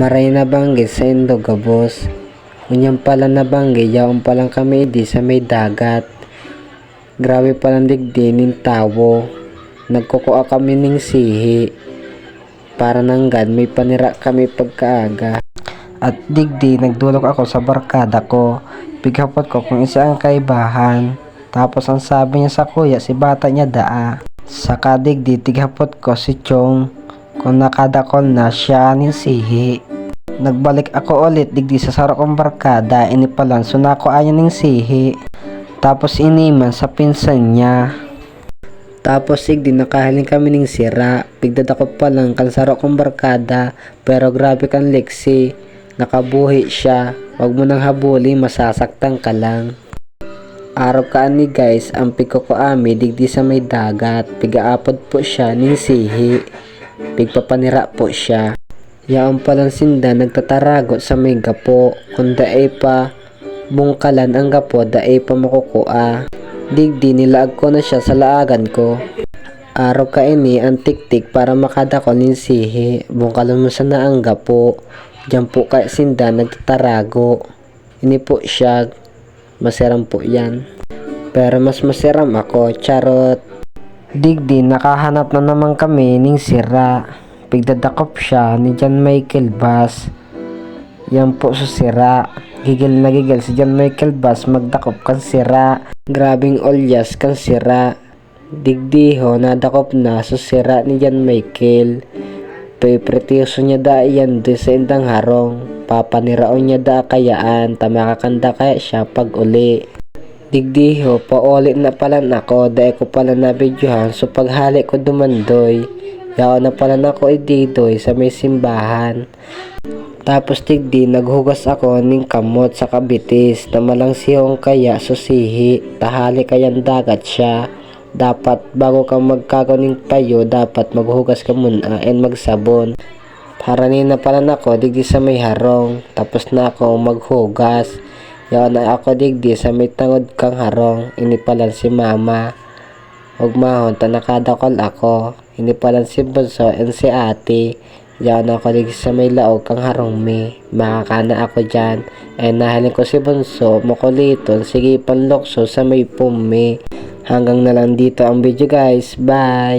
Maray nabanggit sa Indog gabos. Unyang pala nabanggit, yaon pa lang kami di sa may dagat. Grabe palang digdi ning tawo. Nagkukuha kami ning sihi. Para nanggad may panira kami pagkaaga. At digdi nagdulog ako sa barkada ko. Pighapot ko kung isa ang kaibahan. Tapos ang sabi niya sa kuya, si bata niya daa. Saka digdi tighapot ko si Chong kung nakadakol na siya ning sihi. Nagbalik ako ulit digdi sa saro kong barkada, inipalan sunako ayan ning sihi. Tapos iniman sa pinsan niya. Tapos digdi nakahaling kami ning sira. Pigdadakop pa lang kan saro kong barkada, pero grabe kan Lexi. Nakabuhi siya. Wag mo nang habuli, masasaktan ka lang. Araw kaan ni guys, ang piko ko ami digdi sa may dagat. Pigaapod po siya ning sihi. Pigpapanira po siya. Yaon palang sinda nagtataragot sa may gapo. Kung daay pa bungkalan ang gapo, daay pa makukua. Digdi nilaag ko na siya sa laagan ko. Araw ka ini ang tiktik para makadakol ning sihi. Bungkalan mo sana ang gapo. Diyan po kay sinda nagtatarago. Ini po siya. Masiram po yan. Pero mas masiram ako, charot. Digdi nakahanap na naman kami ning sira. Pigdadakop siya ni John Michael Bass. Yan po sa sira. Gigil na gigil si John Michael Bass magdakop kan sira. Grabing olyas kan sira. Digdi ho nadakop na sa sira ni John Michael. Pretyoso niya da yan doon sa indang harong. Papaniraon niya da kayaan. Tamakakanda kaya siya pag uli. Digdi ho, paulit na pala ako. Dahil ko pala na videohan. So paghali ko dumandoy. Yaon na pala na ako ididoy sa may simbahan. Tapos digdi naghugas ako ning kamot sa kabitis. Namalang siyong kaya susihi. Tahali kayang dagat siya. Dapat bago ka magkaganing payo, dapat maghugas ka muna and magsabon. Haranin na pala ako digdi sa may harong. Tapos na ako maghugas. Yaon na ako digdi sa may tangod kang harong. Inipalan si mama. Ugmahon ta nakadakol ako. Inipalan si Bunso and si ate. Yaon na ako digdi sa may laog kang harong mi. Makakana ako dyan. And nahalin ko si Bunso makuliton. Sige panlokso sa may pumi. Hanggang na lang dito ang video guys. Bye!